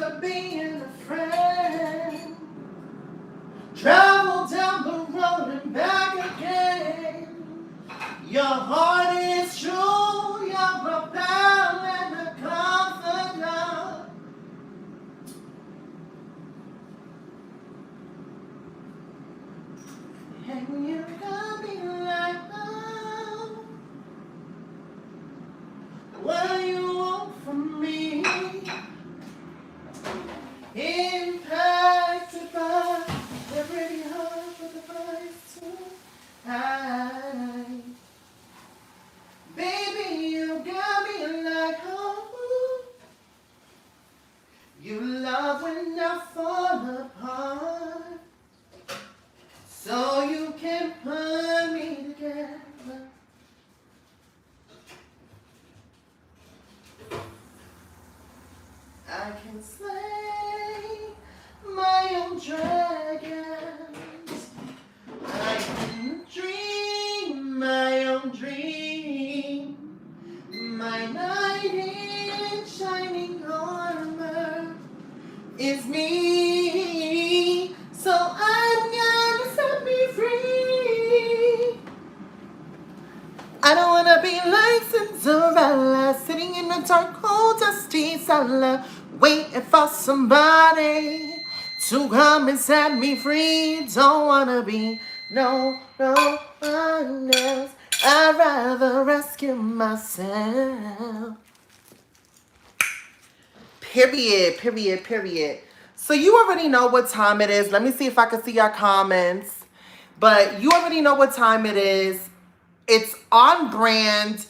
to being a friend. Travel down the road and back again. Your heart is true, you're a pal and a confidant. And you got me like, oh, what you want from me? Impacted by every heart with a price too high. Baby, you got me like, oh, you love when I fall apart, so you can put me together. I can slay my own dragons. I can dream my own dream. My knight in shining armor is me, so I'm gonna set me free. I don't wanna be like Cinderella, sitting in a dark, cold, dusty cellar, waiting for somebody to come and set me free. Don't wanna be no one else. I'd rather rescue myself. Period, period, period. So you already know what time it is. Let me see if I can see your comments. But you already know what time it is. It's on brand.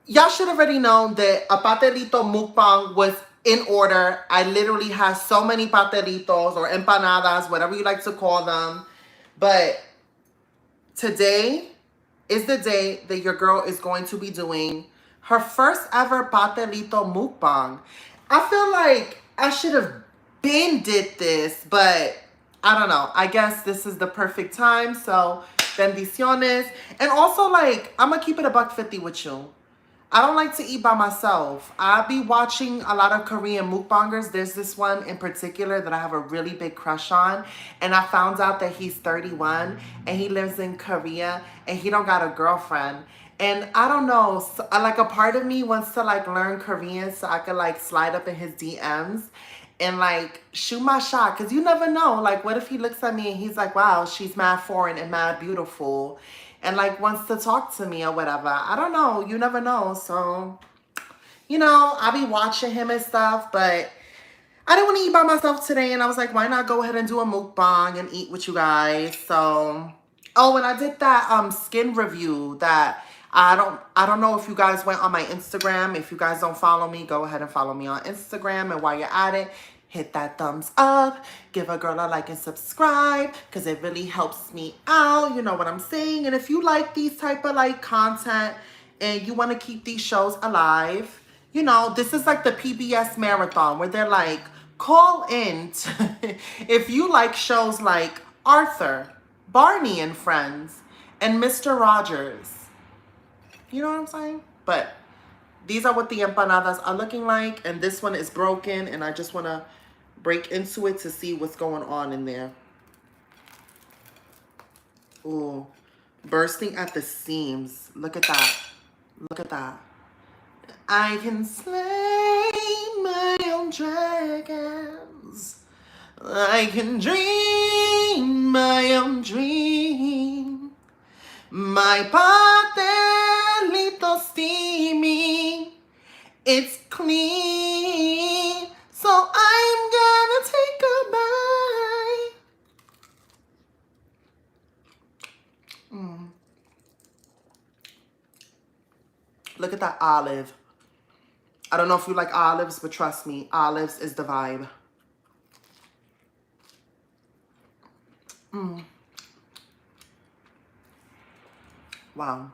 Y'all should already know that a Pastelito Mukbang was in order. I literally have so many pastelitos or empanadas, whatever you like to call them. But today is the day that your girl is going to be doing her first ever Pastelito Mukbang. I feel like I should have been did this, but I don't know. I guess this is the perfect time, so bendiciones. And also, like, I'm gonna keep it $1.50 with you. I don't like to eat by myself. I be watching a lot of Korean mukbangers. There's this one in particular that I have a really big crush on. And I found out that he's 31 and he lives in Korea and he don't got a girlfriend. And I don't know, so, like a part of me wants to like learn Korean so I could like slide up in his DMs and like shoot my shot. Cause you never know, like what if he looks at me and he's like, wow, she's mad foreign and mad beautiful. And like wants to talk to me or whatever. I don't know. You never know. So, you know, I'll be watching him and stuff. But I didn't want to eat by myself today. And I was like, why not go ahead and do a mukbang and eat with you guys? So, oh, and I did that skin review that I don't know if you guys went on my Instagram. If you guys don't follow me, go ahead and follow me on Instagram. And while you're at it, hit that thumbs up, give a girl a like and subscribe because it really helps me out. You know what I'm saying? And if you like these type of like content and you want to keep these shows alive, you know, this is like the PBS marathon where they're like, call in if you like shows like Arthur, Barney and Friends, and Mr. Rogers. You know what I'm saying? But these are what the empanadas are looking like. And this one is broken and I just want to break into it to see what's going on in there. Ooh, bursting at the seams. Look at that. Look at that. I can slay my own dragons. I can dream my own dream. My pastelito steamy. It's clean. So I'm gonna take a bite. Look at that olive. I don't know if you like olives, but trust me, olives is the vibe. Wow.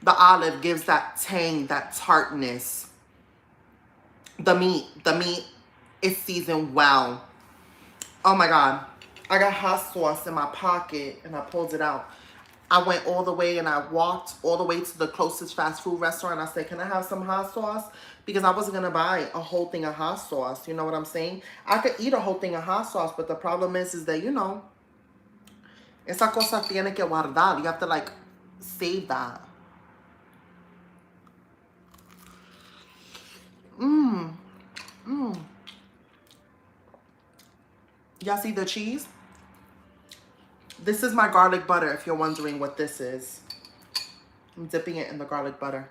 The olive gives that tang, that tartness. The meat is seasoned well. Oh my God. I got hot sauce in my pocket and I pulled it out. I went all the way and I walked all the way to the closest fast food restaurant. I said, can I have some hot sauce? Because I wasn't going to buy a whole thing of hot sauce. You know what I'm saying? I could eat a whole thing of hot sauce, but the problem is that, you know, esa cosa tiene que guardar. You have to, like, save that. Y'all see the cheese? This is my garlic butter, if you're wondering what this is. I'm dipping it in the garlic butter.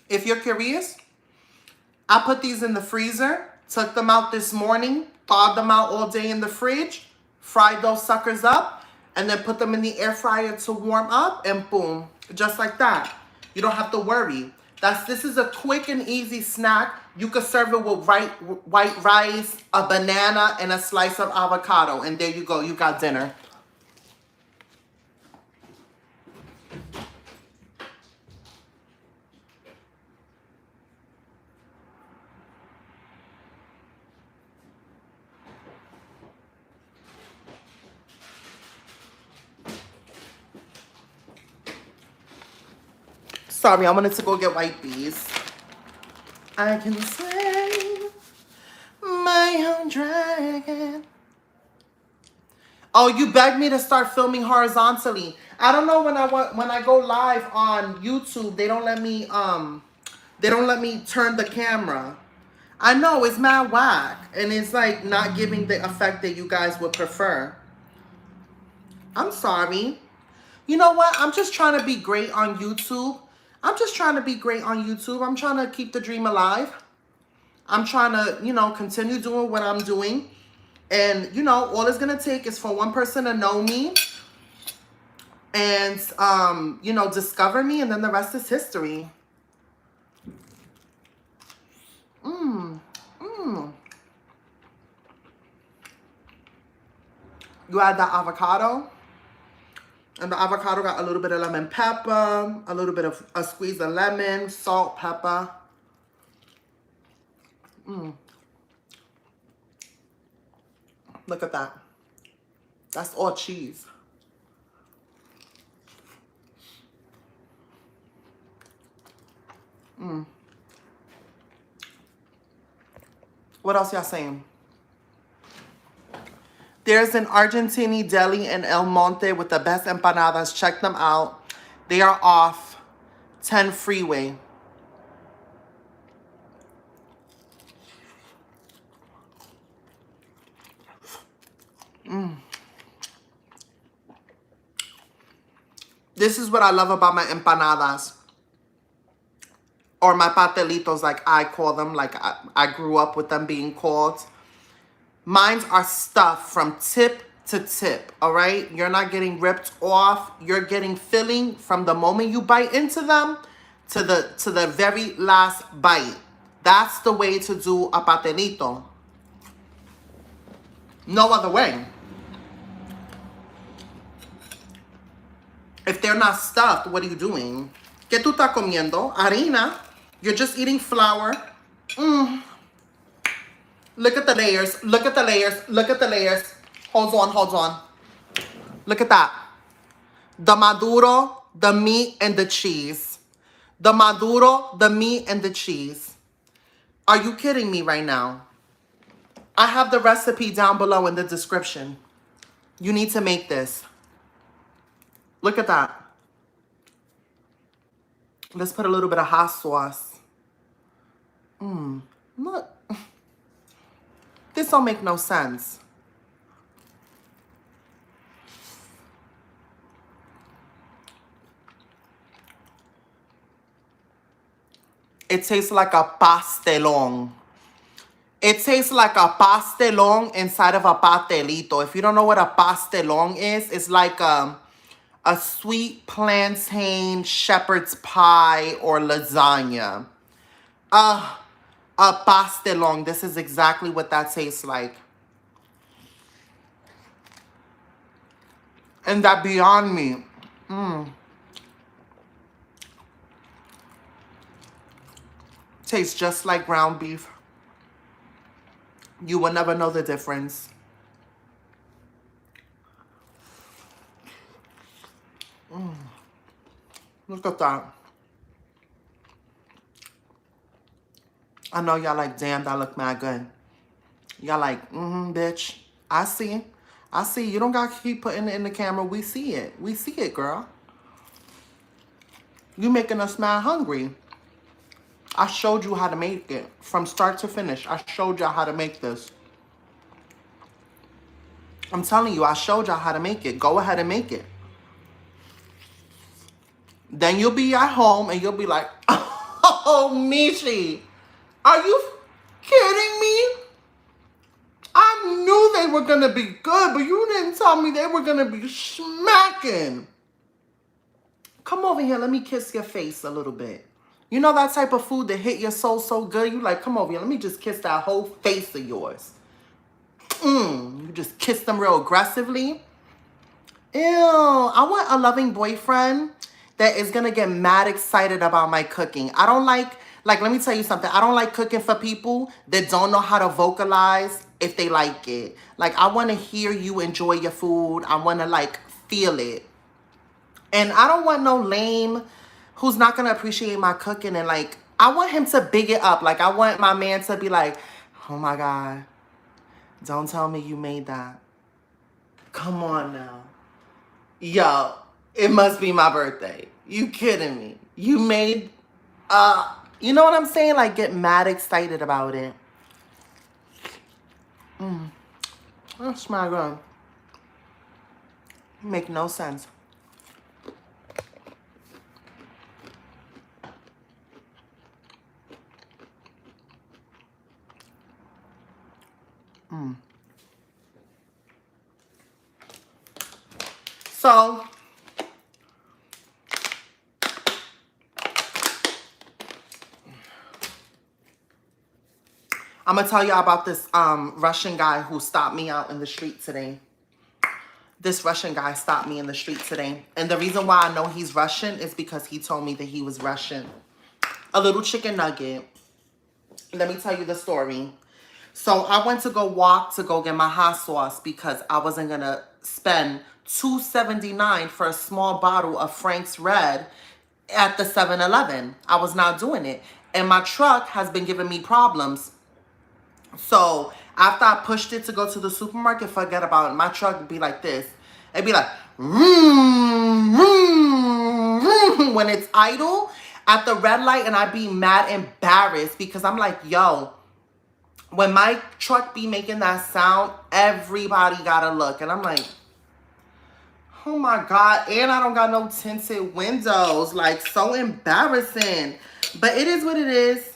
If you're curious, I put these in the freezer, took them out this morning, thawed them out all day in the fridge, fried those suckers up, and then put them in the air fryer to warm up, and boom, just like that. You don't have to worry. This is a quick and easy snack. You could serve it with white rice, a banana, and a slice of avocado, and there you go. You got dinner. Sorry, I wanted to go get white bees. I can slay my own dragon. Oh, you begged me to start filming horizontally. I don't know when I go live on YouTube, they don't let me turn the camera. I know it's mad whack, and it's like not giving the effect that you guys would prefer. I'm sorry. You know what? I'm just trying to be great on YouTube. I'm trying to keep the dream alive. I'm trying to, you know, continue doing what I'm doing. And, you know, all it's going to take is for one person to know me and, you know, discover me. And then the rest is history. You add that avocado. And the avocado got a little bit of lemon pepper, a little bit of a squeeze of lemon, salt, pepper. Look at that. That's all cheese. What else y'all saying? There's an Argentini deli in El Monte with the best empanadas. Check them out. They are off 10 Freeway. This is what I love about my empanadas. Or my pastelitos, like I call them. Like I grew up with them being called. Mines are stuffed from tip to tip, all right? You're not getting ripped off. You're getting filling from the moment you bite into them to the very last bite. That's the way to do a pastelito. No other way. If they're not stuffed, what are you doing? ¿Qué tú estás comiendo? Harina. You're just eating flour. Look at the layers. Look at the layers. Look at the layers. Hold on, hold on. Look at that. The maduro, the meat, and the cheese. The maduro, the meat, and the cheese. Are you kidding me right now? I have the recipe down below in the description. You need to make this. Look at that. Let's put a little bit of hot sauce. Look. This don't make no sense. It tastes like a pastelón. It tastes like a pastelón inside of a pastelito. If you don't know what a pastelón is, it's like a sweet plantain shepherd's pie or lasagna. A pastelón. This is exactly what that tastes like. And that beyond me. Tastes just like ground beef. You will never know the difference. Look at that. I know y'all like, damn, that look mad good. Y'all like, bitch. I see. I see. You don't got to keep putting it in the camera. We see it. We see it, girl. You making us mad hungry. I showed you how to make it. From start to finish, I showed y'all how to make this. I'm telling you, I showed y'all how to make it. Go ahead and make it. Then you'll be at home and you'll be like, oh, Michi, are you kidding me? I knew they were going to be good, but you didn't tell me they were going to be smacking. Come over here. Let me kiss your face a little bit. You know that type of food that hit your soul so good? You like, come over here. Let me just kiss that whole face of yours. You just kiss them real aggressively. Ew. I want a loving boyfriend that is going to get mad excited about my cooking. I don't like, let me tell you something. I don't like cooking for people that don't know how to vocalize if they like it. Like, I want to hear you enjoy your food. I want to, feel it. And I don't want no lame who's not going to appreciate my cooking. And, I want him to big it up. I want my man to be like, oh, my God, don't tell me you made that. Come on now. Yo, it must be my birthday. You kidding me? You made, you know what I'm saying? Get mad excited about it. That's my good. Make no sense. So, I'm going to tell y'all about this Russian guy who stopped me out in the street today. This Russian guy stopped me in the street today. And the reason why I know he's Russian is because he told me that he was Russian. A little chicken nugget. Let me tell you the story. So I went to go walk to go get my hot sauce because I wasn't going to spend $2.79 for a small bottle of Frank's Red at the 7-Eleven. I was not doing it. And my truck has been giving me problems. So after I pushed it to go to the supermarket, forget about it. My truck would be like this. It'd be like, vroom, vroom, vroom, when it's idle at the red light, and I'd be mad embarrassed because I'm like, yo, when my truck be making that sound, everybody gotta look. And I'm like, oh my God, and I don't got no tinted windows. So embarrassing. But it is what it is.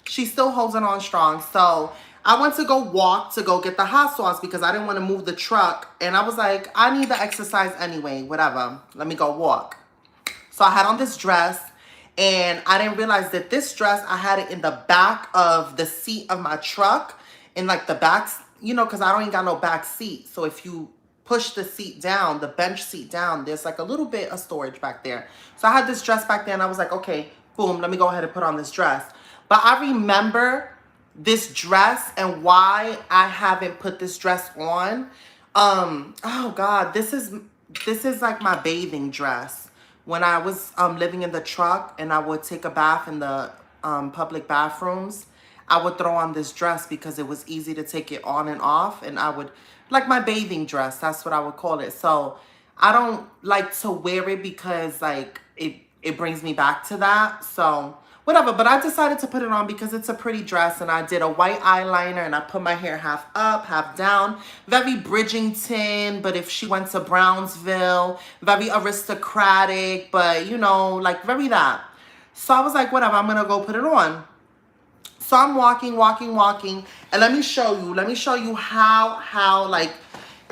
She's still holding on strong. So I went to go walk to go get the hot sauce because I didn't want to move the truck. And I was like, I need the exercise anyway, whatever. Let me go walk. So I had on this dress, and I didn't realize that this dress, I had it in the back of the seat of my truck. In the back, because I don't even got no back seat. So if you push the seat down, the bench seat down, there's a little bit of storage back there. So I had this dress back there, and I was like, okay, boom, let me go ahead and put on this dress. But I remember this dress and why I haven't put this dress on. Oh God, this is my bathing dress. When I was living in the truck and I would take a bath in the public bathrooms, I would throw on this dress because it was easy to take it on and off. And I would, my bathing dress, that's what I would call it. So I don't like to wear it because it brings me back to that. So whatever, but I decided to put it on because it's a pretty dress, and I did a white eyeliner, and I put my hair half up, half down. Very Bridgerton, but if she went to Brownsville, very aristocratic, but very that. So I was like, whatever, I'm gonna go put it on. So I'm walking, and let me show you how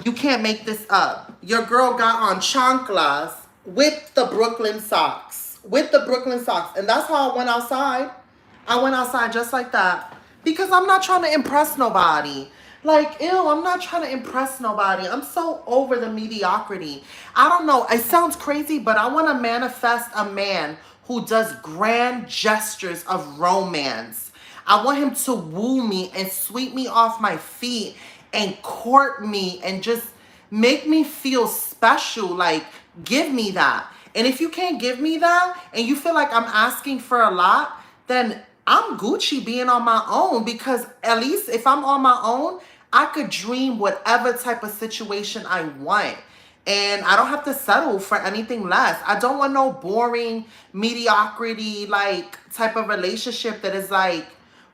you can't make this up. Your girl got on chanclas with the Brooklyn socks. And that's how I went outside. I went outside just like that. Because I'm not trying to impress nobody. I'm not trying to impress nobody. I'm so over the mediocrity. I don't know. It sounds crazy, but I want to manifest a man who does grand gestures of romance. I want him to woo me and sweep me off my feet and court me and just make me feel special. Like, give me that. And if you can't give me that and you feel like I'm asking for a lot, then I'm Gucci being on my own, because at least if I'm on my own, I could dream whatever type of situation I want. And I don't have to settle for anything less. I don't want no boring mediocrity like type of relationship that is like,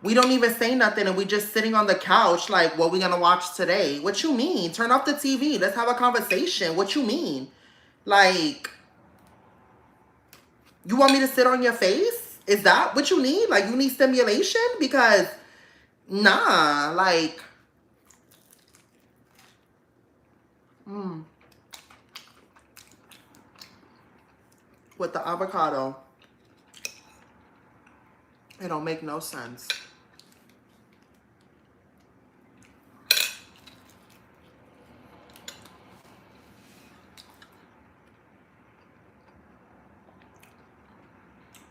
we don't even say nothing and we just sitting on the couch like, what we gonna watch today? What you mean? Turn off the TV. Let's have a conversation. What you mean? Like, you want me to sit on your face? Is that what you need? Like, you need stimulation? Because, nah, like, with the avocado, it don't make no sense.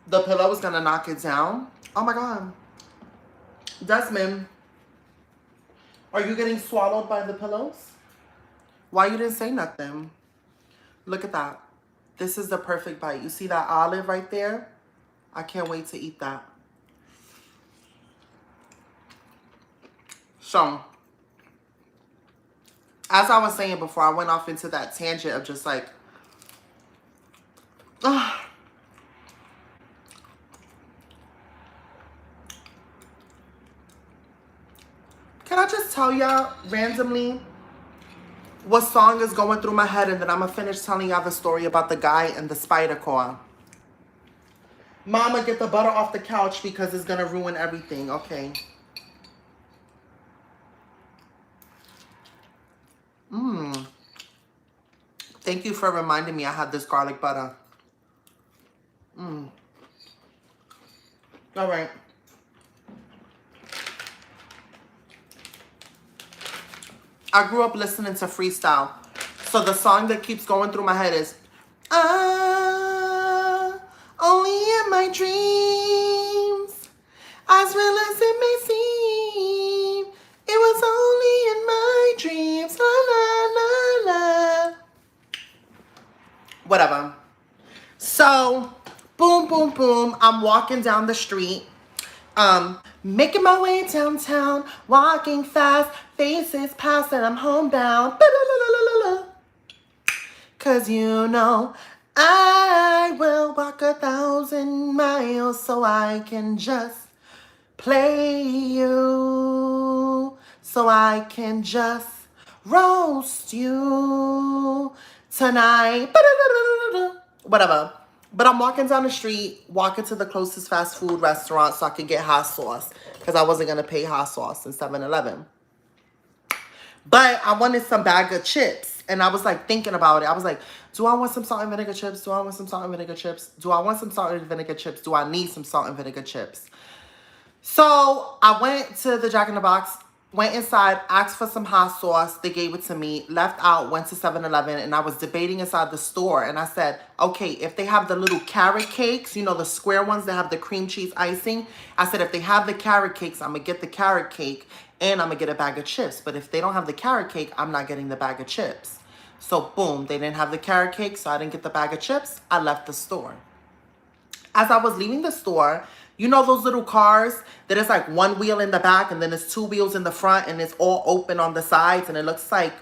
The pillow is gonna knock it down. Oh my God. Desmond, are you getting swallowed by the pillows? Why you didn't say nothing? Look at that. This is the perfect bite. You see that olive right there? I can't wait to eat that. So, as I was saying before, I went off into that tangent of just like, can I just tell y'all randomly what song is going through my head, and then I'm going to finish telling y'all the story about the guy and the spider core. Mama, get the butter off the couch because it's going to ruin everything. Okay. Thank you for reminding me I had this garlic butter. All right. I grew up listening to freestyle. So the song that keeps going through my head is, only in my dreams, as real as it may seem, it was only in my dreams, la la la la. Whatever. So, boom, boom, boom, I'm walking down the street. Making my way downtown, walking fast, faces pass and I'm homebound. Cause you know I will walk 1,000 miles so I can just play you, so I can just roast you tonight. Whatever. But I'm walking down the street, walking to the closest fast food restaurant so I could get hot sauce, because I wasn't going to pay hot sauce in 7-Eleven. But I wanted some bag of chips. And I was like thinking about it. I was like, do I want some salt and vinegar chips? Do I want some salt and vinegar chips? Do I want some salt and vinegar chips? Do I need some salt and vinegar chips? So I went to the Jack in the Box, went inside, asked for some hot sauce. They gave it to me, left out, went to 7-Eleven, and I was debating inside the store. And I said, okay, if they have the little carrot cakes, you know, the square ones that have the cream cheese icing. I said, if they have the carrot cakes, I'm going to get the carrot cake and I'm going to get a bag of chips. But if they don't have the carrot cake, I'm not getting the bag of chips. So boom, they didn't have the carrot cake, so I didn't get the bag of chips. I left the store. As I was leaving the store, you know those little cars that is like one wheel in the back and then there's two wheels in the front and it's all open on the sides and it looks like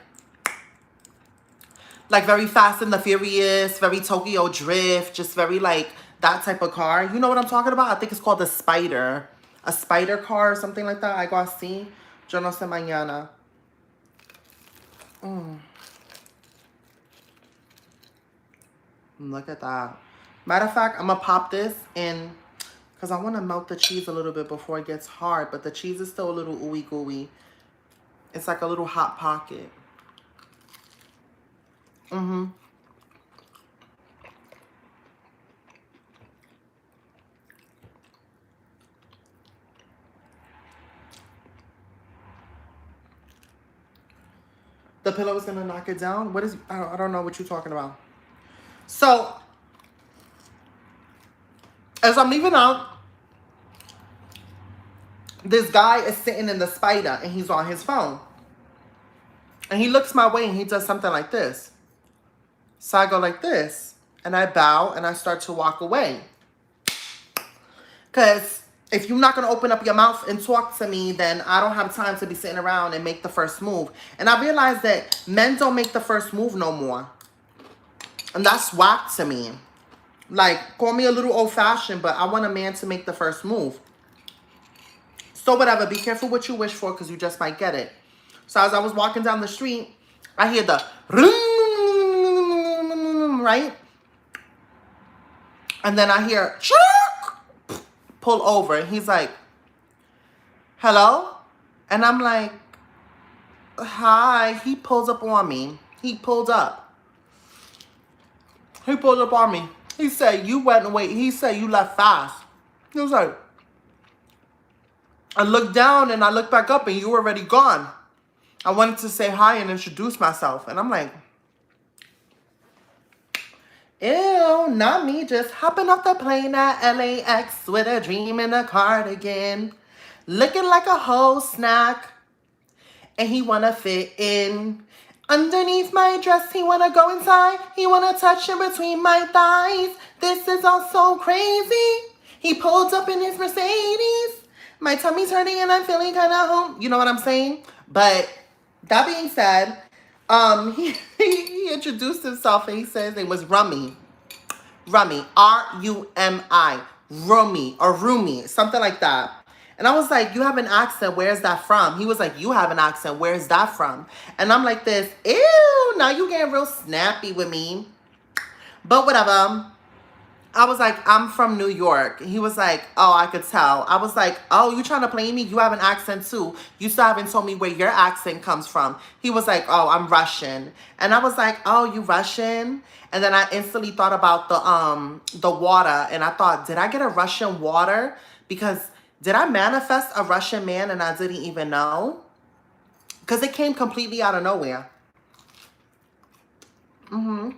very Fast and the Furious, very Tokyo Drift, just very like that type of car. You know what I'm talking about? I think it's called a Spider car or something like that. I go así. Yo no sé mañana. Look at that. Matter of fact, I'm going to pop this in because I want to melt the cheese a little bit before it gets hard. But the cheese is still a little ooey gooey. It's like a little hot pocket. The pillow is going to knock it down? What is... I don't know what you're talking about. So, as I'm leaving out, this guy is sitting in the spider and he's on his phone. And he looks my way and he does something like this. So I go like this. And I bow and I start to walk away. Because if you're not going to open up your mouth and talk to me, then I don't have time to be sitting around and make the first move. And I realized that men don't make the first move no more. And that's W.A.P to me. Like, call me a little old-fashioned, but I want a man to make the first move. So whatever, be careful what you wish for because you just might get it. So as I was walking down the street, I hear the right? And then I hear pull over. And he's like, hello? And I'm like, hi. He pulls up on me. He pulled up. He pulled up on me. He said, you went away. He said, you left fast. He was like, I looked down and I looked back up and you were already gone. I wanted to say hi and introduce myself. And I'm like, ew, not me. Just hopping off the plane at LAX with a dream in a cardigan. Looking like a whole snack. And he wanna fit in. Underneath my dress, he wanna go inside. He wanna touch in between my thighs. This is all so crazy. He pulled up in his Mercedes. My tummy's hurting and I'm feeling kind of home. You know what I'm saying? But that being said, he introduced himself and he said his name was Rummy. Rummy. R-U-M-I. Rummy or Rumi. Something like that. And I was like, you have an accent. Where's that from? He was like, you have an accent. Where's that from? And I'm like this. Ew. Now you getting real snappy with me. But whatever. I was like, I'm from New York. He was like, oh, I could tell. I was like, oh, you trying to play me? You have an accent too. You still haven't told me where your accent comes from. He was like, oh, I'm Russian. And I was like, oh, you Russian? And then I instantly thought about the water. And I thought, did I get a Russian water? Because did I manifest a Russian man and I didn't even know? Because it came completely out of nowhere. Mm-hmm.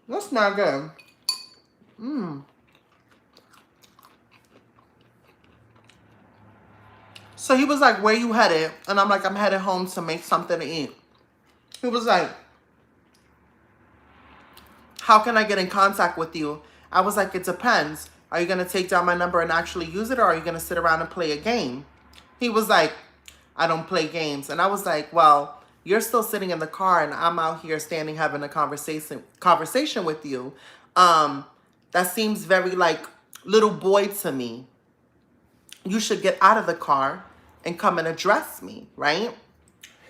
That's not good. So he was like, where you headed? And I'm like, I'm headed home to make something to eat. He was like, how can I get in contact with you? I was like, it depends. Are you going to take down my number and actually use it? Or are you going to sit around and play a game? He was like, I don't play games. And I was like, well, you're still sitting in the car and I'm out here standing having a conversation with you. That seems very like little boy to me. You should get out of the car and come and address me, right?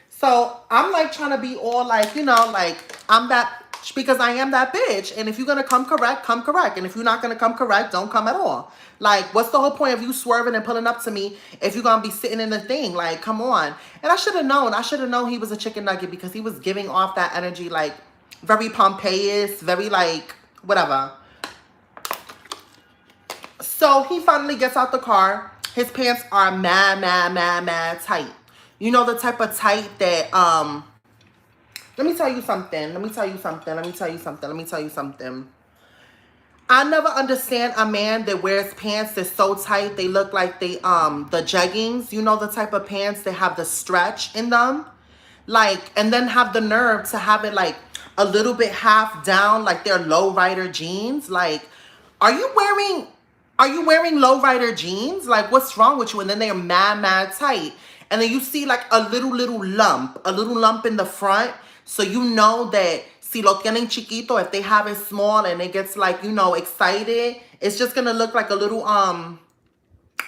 So I'm like trying to be all like, you know, like I'm that, because I am that bitch. And if you're going to come correct, come correct. And if you're not going to come correct, don't come at all. Like, what's the whole point of you swerving and pulling up to me if you're going to be sitting in the thing? Like, come on. And I should have known. I should have known he was a chicken nugget because he was giving off that energy, like, very pompous, very, like, whatever. So he finally gets out the car. His pants are mad tight. You know the type of tight that, let me tell you something. I never understand a man that wears pants that's so tight they look like they the jeggings. You know the type of pants that have the stretch in them, like, and then have the nerve to have it like a little bit half down, like they're lowrider jeans. Like, are you wearing lowrider jeans? Like, what's wrong with you? And then they're mad tight, and then you see like a little lump in the front. So you know that si lo tienen chiquito, if they have it small and it gets like, you know, excited, it's just going to look like a little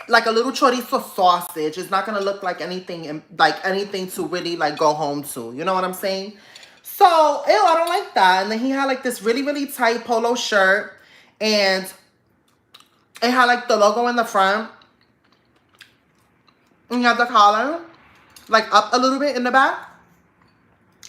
chorizo sausage. It's not going to look like anything to really like go home to. You know what I'm saying? So, ew, I don't like that. And then he had like this really tight polo shirt and it had like the logo in the front. And he had the collar like up a little bit in the back.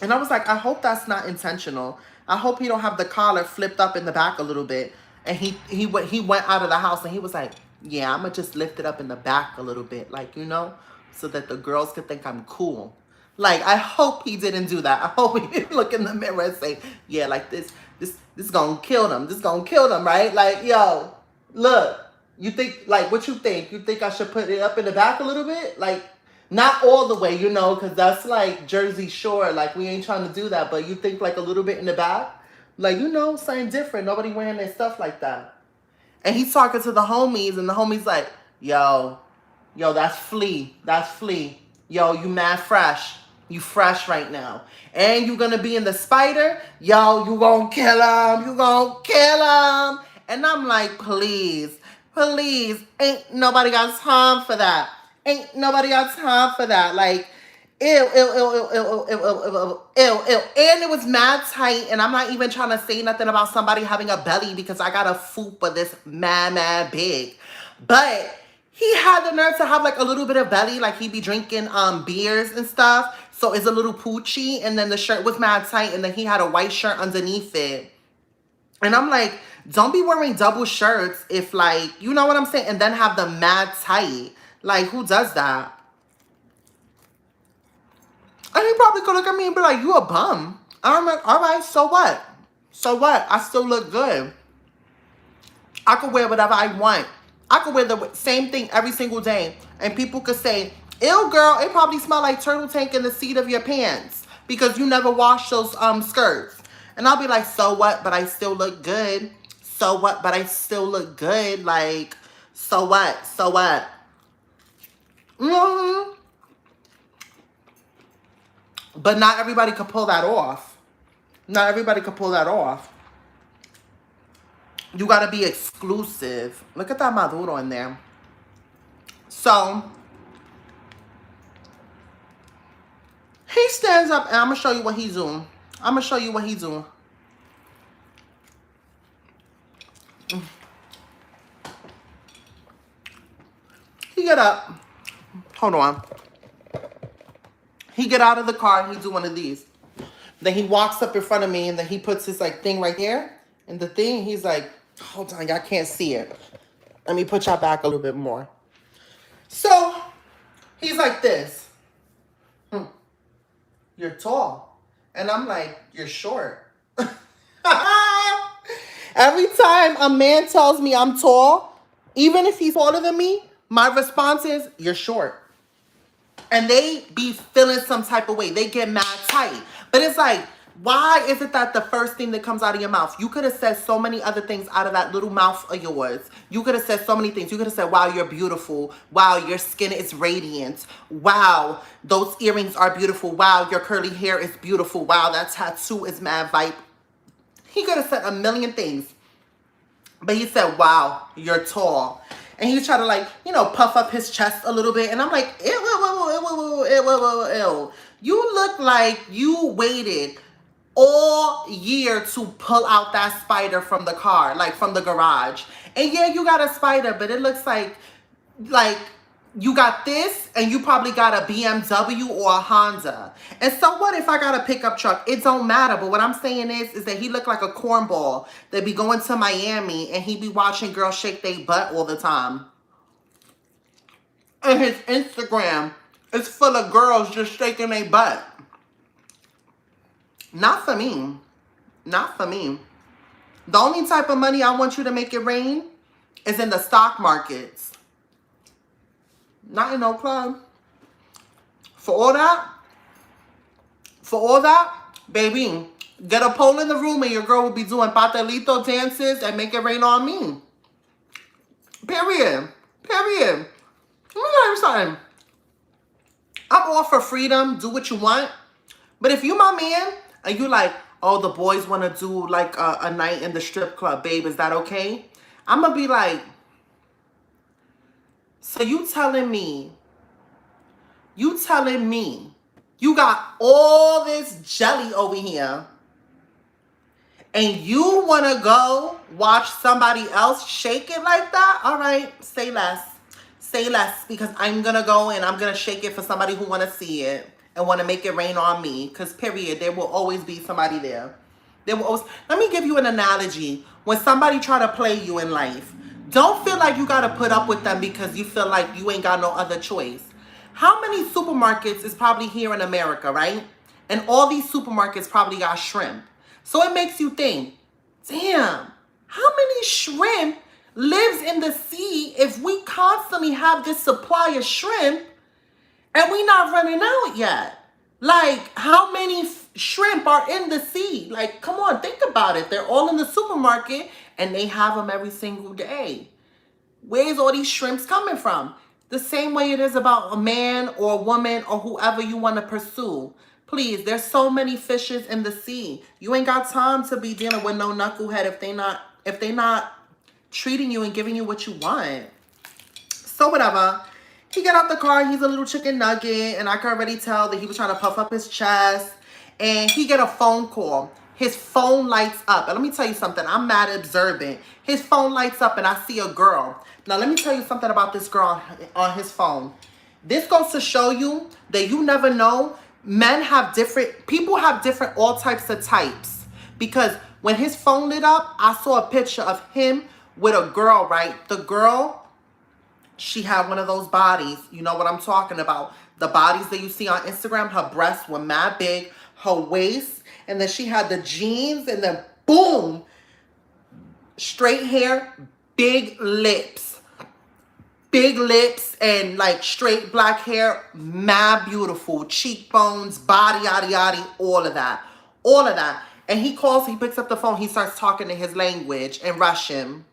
And I was like, I hope that's not intentional. I hope he don't have the collar flipped up in the back a little bit. And he went out of the house and he was like, yeah, I'm going to just lift it up in the back a little bit. Like, you know, so that the girls could think I'm cool. Like, I hope he didn't do that. I hope he didn't look in the mirror and say, yeah, like this This gonna kill them. This gonna kill them, right? Like, yo, look, you think, like, what you think? You think I should put it up in the back a little bit? Like, not all the way, you know, because that's like Jersey Shore. Like, we ain't trying to do that. But you think like a little bit in the back? Like, you know, something different. Nobody wearing their stuff like that. And he's talking to the homies, and the homies like, yo, that's Flea. That's Flea. Yo, you mad fresh. You fresh right now. And you gonna be in the spider? Yo, you gonna kill him. You gonna kill him. And I'm like, please, ain't nobody got time for that. Ain't nobody got time for that. Like, ew, ew, ew, ew, ew, ew, ew, ew, ew. And it was mad tight, and I'm not even trying to say nothing about somebody having a belly because I got a fupa this mad big. But he had the nerve to have like a little bit of belly, like he be drinking beers and stuff. So it's a little poochy, and then the shirt was mad tight, and then he had a white shirt underneath it. And I'm like, don't be wearing double shirts if, like, you know what I'm saying? And then have them mad tight. Like, who does that? And he probably could look at me and be like, you a bum. I'm like, all right, so what? So what? I still look good. I could wear whatever I want. I could wear the same thing every single day. And people could say, ew, girl, it probably smell like turtle tank in the seat of your pants because you never washed those skirts. And I'll be like, so what? But I still look good. So what? But I still look good. Like, so what? So what? Mm-hmm. But not everybody could pull that off. Not everybody could pull that off. You got to be exclusive. Look at that maduro in there. So, he stands up, and I'm going to show you what he's doing. I'm going to show you what he's doing. He get up. Hold on. He get out of the car, and he do one of these. Then he walks up in front of me, and then he puts his, like, thing right here. And the thing, he's like, hold on, y'all can't see it. Let me put y'all back a little bit more. So, he's like this. You're tall. And I'm like, you're short. Every time a man tells me I'm tall, even if he's taller than me, my response is, you're short. And they be feeling some type of way. They get mad tight. But it's like, why is it that the first thing that comes out of your mouth? You could have said so many other things out of that little mouth of yours. You could have said so many things. You could have said, wow, you're beautiful. Wow, your skin is radiant. Wow, those earrings are beautiful. Wow, your curly hair is beautiful. Wow, that tattoo is mad vibe. He could have said a million things. But he said, wow, you're tall. And he tried to, like, you know, puff up his chest a little bit. And I'm like, ew, ew, ew, ew, ew, ew, ew. You look like you waited all year to pull out that spider from the car, like from the garage. And yeah, you got a spider, but it looks like you got this, and you probably got a BMW or a Honda. And so what if I got a pickup truck? It don't matter. But what I'm saying is that he looked like a cornball that be going to Miami, and he be watching girls shake their butt all the time. And his Instagram is full of girls just shaking their butt. Not for me. Not for me. The only type of money I want you to make it rain is in the stock markets. Not in no club. For all that, baby, get a pole in the room and your girl will be doing Pastelito dances and make it rain on me. Period. Period. Let me tell you something. I'm all for freedom. Do what you want. But if you my man and you like, oh, the boys want to do like a night in the strip club, babe, is that okay? I'm going to be like, so you telling me you got all this jelly over here and you want to go watch somebody else shake it like that? All right, say less. Say less, because I'm going to go and I'm going to shake it for somebody who want to see it and want to make it rain on me. Because, period, there will always be somebody there. There will always... Let me give you an analogy. When somebody try to play you in life, don't feel like you got to put up with them because you feel like you ain't got no other choice. How many supermarkets is probably here in America, right? And all these supermarkets probably got shrimp. So it makes you think, Damn, how many shrimp lives in the sea if we constantly have this supply of shrimp and we not running out yet? Like, how many shrimp are in the sea? Like, come on, think about it. They're all in the supermarket and they have them every single day. Where's all these shrimps coming from? The same way it is about a man or a woman or whoever you want to pursue. Please, there's so many fishes in the sea. You ain't got time to be dealing with no knucklehead if they not treating you and giving you what you want. So whatever. He got out the car, he's a little chicken nugget, and I can already tell that he was trying to puff up his chest. And he get a phone call. His phone lights up. And let me tell you something, I'm mad observant. His phone lights up and I see a girl. Now let me tell you something about this girl on his phone. This goes to show you that you never know. People have different all types of types. Because when his phone lit up, I saw a picture of him with a girl, right? The girl, she had one of those bodies. You know what I'm talking about. The bodies that you see on Instagram, her breasts were mad big, her waist, and then she had the jeans, and then boom, straight hair, big lips, and like straight black hair, mad beautiful, cheekbones, body, yada, yada, all of that. And he picks up the phone, he starts talking in his language in Russian.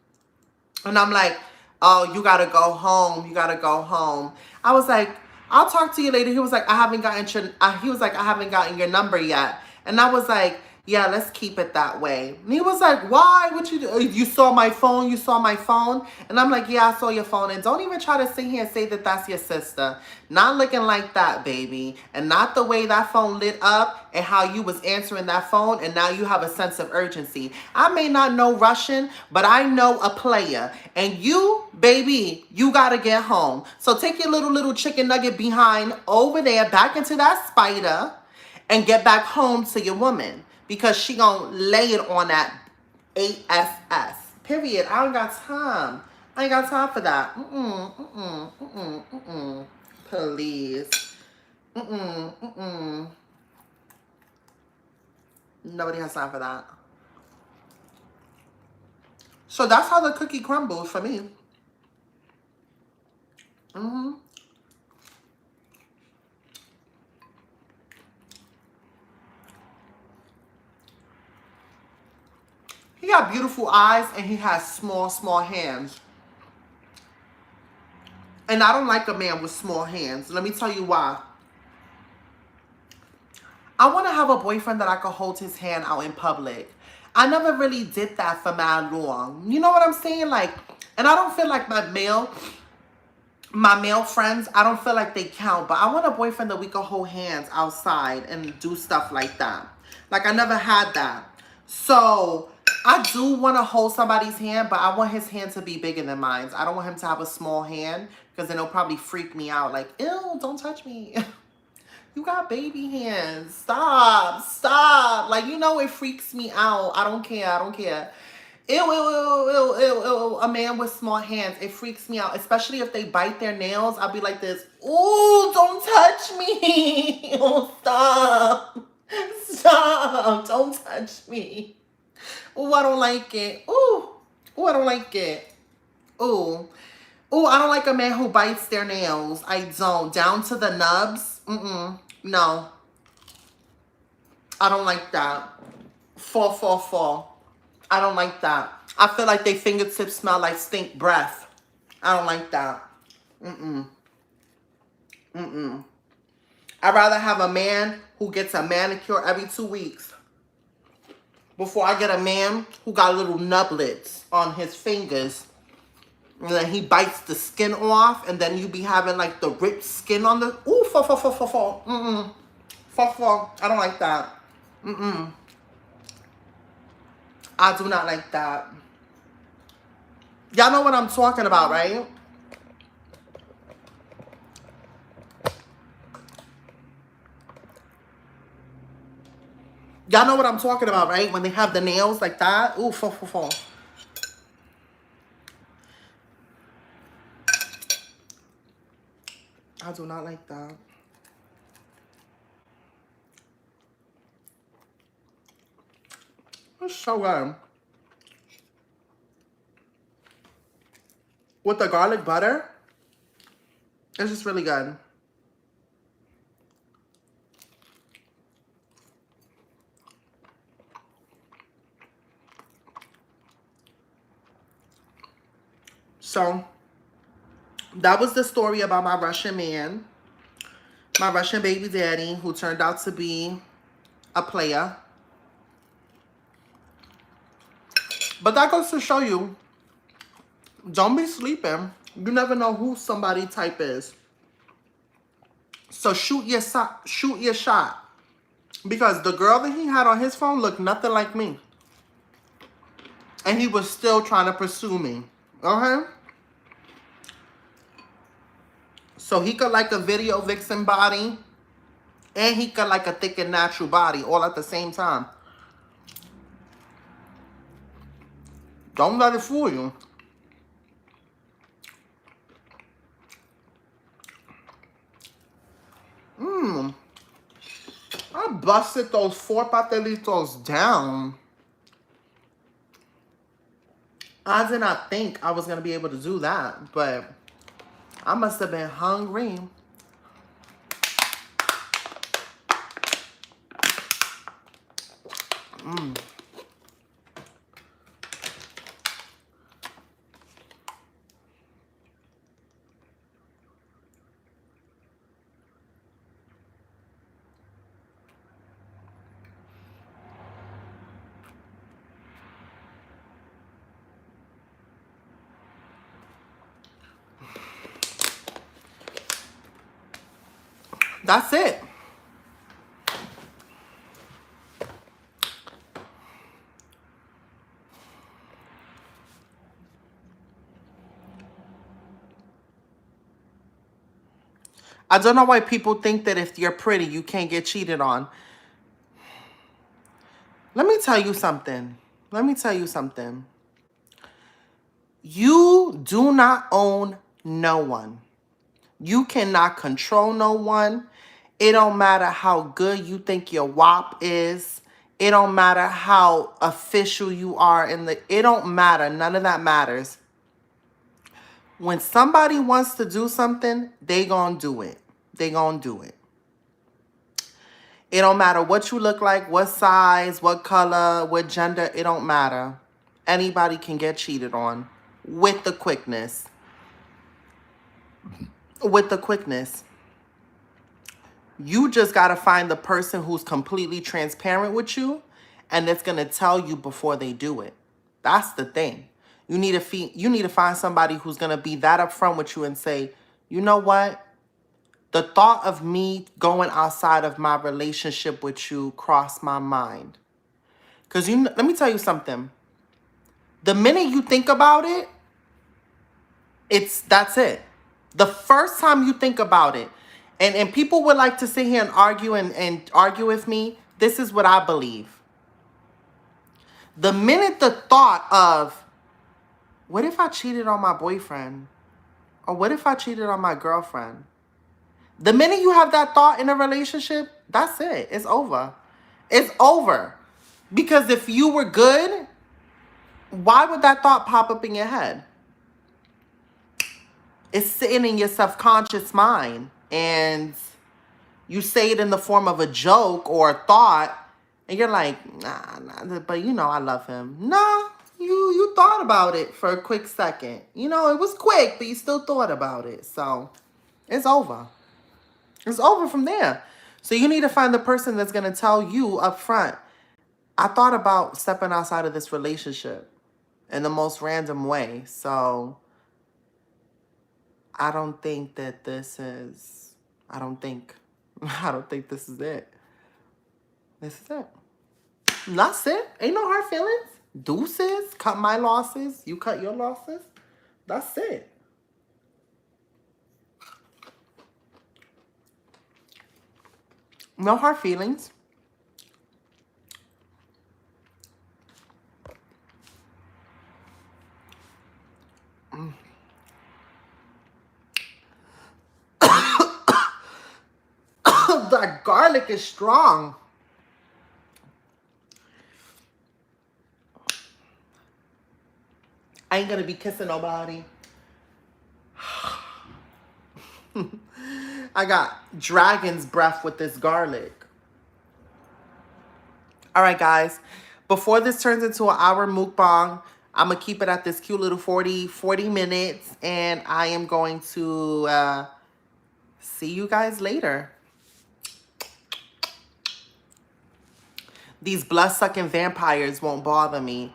And I'm like, oh, you gotta go home. You gotta go home. I was like, I'll talk to you later. He was like, I haven't gotten your number yet. And I was like, yeah, let's keep it that way. And he was like, why? What you do? You saw my phone? You saw my phone? And I'm like, yeah, I saw your phone. And don't even try to sit here and say that that's your sister. Not looking like that, baby. And not the way that phone lit up and how you was answering that phone. And now you have a sense of urgency. I may not know Russian, but I know a player. And you, baby, you got to get home. So take your little chicken nugget behind over there, back into that spider, and get back home to your woman. Because she gonna lay it on that ASS. Period. I ain't got time. I ain't got time for that. Please. Nobody has time for that. So that's how the cookie crumbles for me. He got beautiful eyes and he has small hands. And I don't like a man with small hands. Let me tell you why. I want to have a boyfriend that I could hold his hand out in public. I never really did that for mad long. You know what I'm saying? Like, and I don't feel like my male friends, I don't feel like they count. But I want a boyfriend that we could hold hands outside and do stuff like that. Like, I never had that. So I do want to hold somebody's hand, but I want his hand to be bigger than mine. I don't want him to have a small hand because then it'll probably freak me out. Like, ew, don't touch me. You got baby hands. Stop. Like, you know, it freaks me out. I don't care. Ew, a man with small hands. It freaks me out, especially if they bite their nails. I'll be like this. Ooh, don't touch me. Oh, stop. Don't touch me. Ooh, I don't like it. Ooh, I don't like it. Ooh, I don't like a man who bites their nails. I don't. Down to the nubs. No. I don't like that. Fall. I don't like that. I feel like they fingertips smell like stink breath. I don't like that. I'd rather have a man who gets a manicure every 2 weeks before I get a man who got little nublets on his fingers. And then he bites the skin off, and then you be having like the ripped skin on the. Ooh, fall. Fall. I don't like that. I do not like that. Y'all know what I'm talking about, right? Y'all know what I'm talking about, right? When they have the nails like that. Ooh, fall. I do not like that. It's so good. with the garlic butter. It's just really good. So that was the story about my Russian man, my Russian baby daddy, who turned out to be a player. But that goes to show you, don't be sleeping. You never know who somebody type is. So shoot your shot. Because the girl that he had on his phone looked nothing like me. And he was still trying to pursue me. Okay? So he could like a video vixen body. And he could like a thick and natural body all at the same time. Don't let it fool you. I busted those 4 pastelitos down. I did not think I was going to be able to do that, but I must have been hungry. That's it. I don't know why people think that if you're pretty, you can't get cheated on. Let me tell you something. Let me tell you something. You do not own no one. You cannot control no one. It don't matter how good you think your W.A.P is. It don't matter how official you are it don't matter. None of that matters. When somebody wants to do something, they gonna do it. They gonna do it. It don't matter what you look like, what size, what color, what gender, it don't matter. Anybody can get cheated on with the quickness. With the quickness. You just got to find the person who's completely transparent with you and that's going to tell you before they do it. That's the thing. You need to find somebody who's going to be that upfront with you and say, you know what? The thought of me going outside of my relationship with you crossed my mind. Because let me tell you something. The minute you think about it, that's it. The first time you think about it, and people would like to sit here and argue and argue with me, this is what I believe. The minute the thought of, what if I cheated on my boyfriend? Or what if I cheated on my girlfriend? The minute you have that thought in a relationship, that's it. It's over. It's over. Because if you were good, why would that thought pop up in your head? It's sitting in your subconscious mind. And you say it in the form of a joke or a thought. And you're like, nah, but you know I love him. Nah, you thought about it for a quick second. You know, it was quick, but you still thought about it. So it's over. It's over from there. So you need to find the person that's going to tell you up front, I thought about stepping outside of this relationship in the most random way. So I don't think that this is, I don't think this is it. This is it. And that's it. Ain't no hard feelings. Deuces. Cut my losses. You cut your losses. That's it. No hard feelings. That garlic is strong. I ain't gonna be kissing nobody. I got dragon's breath with this garlic. All right, guys. Before this turns into an hour mukbang, I'm going to keep it at this cute little 40 minutes. And I am going to see you guys later. These blood-sucking vampires won't bother me.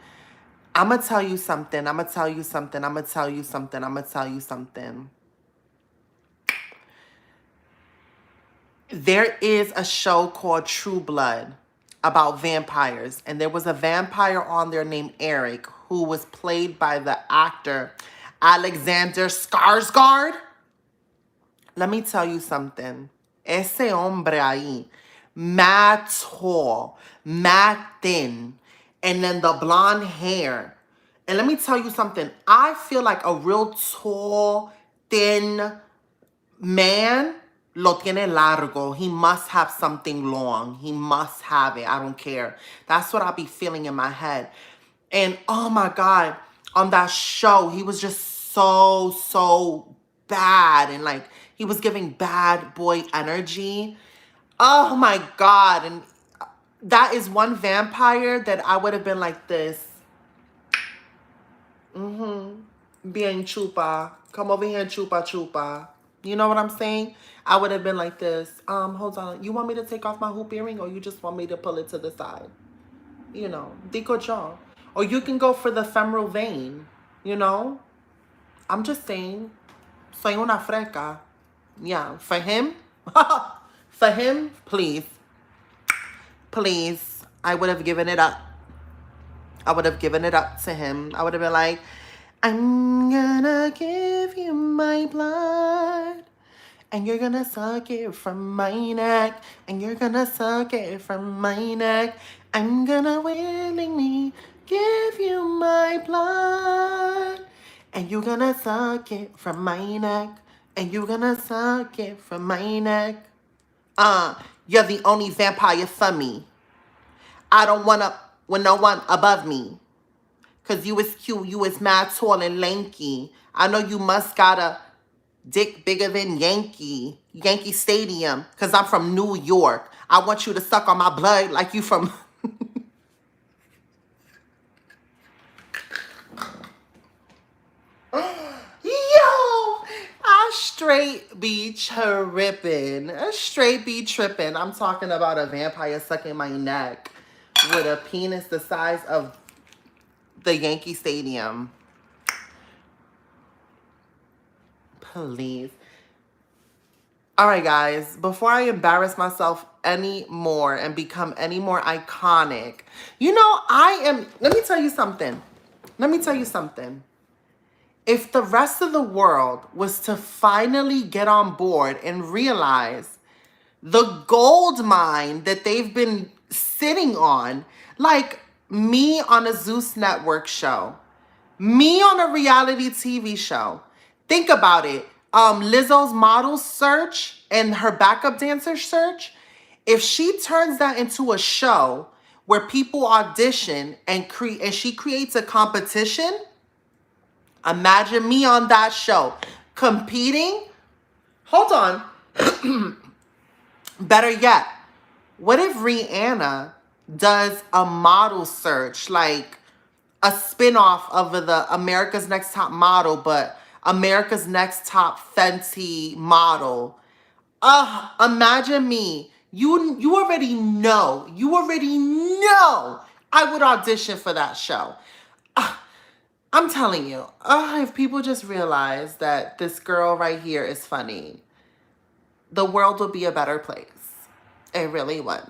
I'm going to tell you something. I'm going to tell you something. I'm going to tell you something. I'm going to tell you something. There is a show called True Blood about vampires. And there was a vampire on there named Eric who was played by the actor Alexander Skarsgård. Let me tell you something. Ese hombre ahí, mad tall, mad thin, and then the blonde hair. And let me tell you something. I feel like a real tall, thin man lo tiene largo. He must have something long. He must have it. I don't care. That's what I be feeling in my head. And oh my God, on that show, he was just so bad. And like, he was giving bad boy energy. Oh my God. And that is one vampire that I would have been like this. Bien chupa. Come over here and chupa chupa. You know what I'm saying? I would have been like this. Hold on. You want me to take off my hoop earring or you just want me to pull it to the side? You know, dico yo. Or you can go for the femoral vein. You know? I'm just saying. Soy una freca. Yeah. For him? For him? Please. Please. I would have given it up. I would have given it up to him. I would have been like, I'm gonna give you my blood. And you're gonna suck it from my neck. And you're gonna suck it from my neck. I'm gonna willingly give you my blood. And you're gonna suck it from my neck. And you're gonna suck it from my neck. You're the only vampire for me. I don't want no one above me. Because you is cute. You is mad tall and lanky. I know you must got a dick bigger than Yankee Stadium. Because I'm from New York. I want you to suck on my blood like you from... Yo! I straight be tripping. I straight be tripping. I'm talking about a vampire sucking my neck with a penis the size of the Yankee Stadium. Please. All right, guys. Before I embarrass myself any more and become any more iconic, you know, let me tell you something. Let me tell you something. If the rest of the world was to finally get on board and realize the gold mine that they've been sitting on, like me on a Zeus Network show, me on a reality TV show. Think about it. Lizzo's model search and her backup dancer search. If she turns that into a show where people audition and she creates a competition, imagine me on that show competing. Hold on. Better yet, what if Rihanna does a model search, like a spinoff of the America's Next Top Model, but America's Next Top Fenty Model? Imagine me. You already know. You already know I would audition for that show. I'm telling you, if people just realize that this girl right here is funny, the world would be a better place. It really would.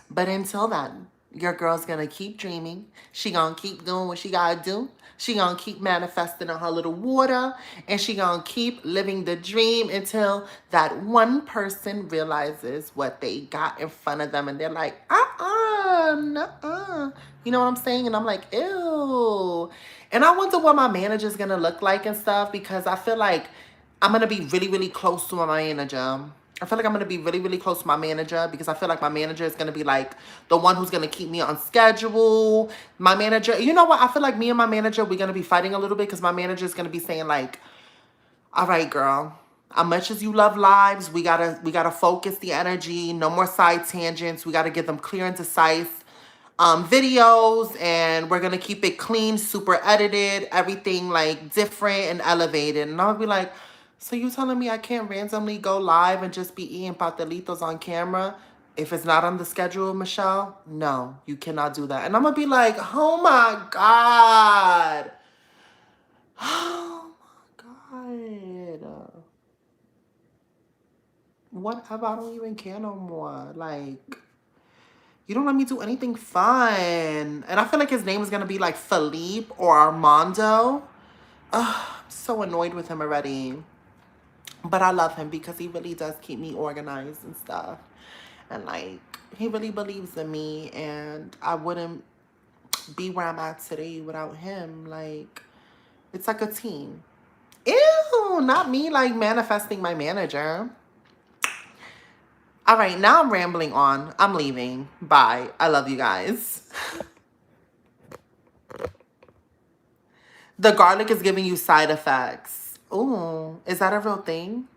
But until then, your girl's gonna keep dreaming. She gonna keep doing what she gotta do. She gonna keep manifesting on her little water. And she gonna keep living the dream until that one person realizes what they got in front of them. And they're like, nuh-uh. You know what I'm saying? And I'm like, ew. And I wonder what my manager's gonna look like and stuff. Because I feel like I'm gonna be really close to my manager. I feel like I'm going to be really close to my manager because I feel like my manager is going to be like the one who's going to keep me on schedule. My manager, you know what? I feel like me and my manager, we're going to be fighting a little bit because my manager is going to be saying like, all right, girl, As much as you love lives, we gotta focus the energy. No more side tangents. We gotta get them clear and concise videos, and we're gonna keep it clean, super edited, everything like different and elevated. And I'll be like, so you telling me I can't randomly go live and just be eating pastelitos on camera? If it's not on the schedule, Michelle, no, you cannot do that. And I'm gonna be like, oh my God. Oh my God. Whatever, I don't even care no more. Like, you don't let me do anything fun. And I feel like his name is gonna be like Philippe or Armando. Ugh, I'm so annoyed with him already. But I love him because he really does keep me organized and stuff. And like, he really believes in me, and I wouldn't be where I'm at today without him. Like, it's like a team. Ew, not me like manifesting my manager. All right, now I'm rambling on. I'm leaving. Bye. I love you guys. The garlic is giving you side effects. Ooh, is that a real thing?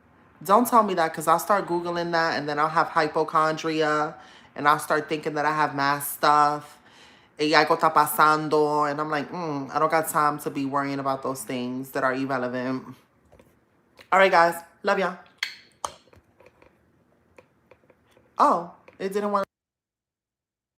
Don't tell me that, because I'll start Googling that, and then I'll have hypochondria, and I'll start thinking that I have mass stuff. Y algo está pasando, and I'm like, I don't got time to be worrying about those things that are irrelevant. All right, guys. Love y'all. Oh, it didn't want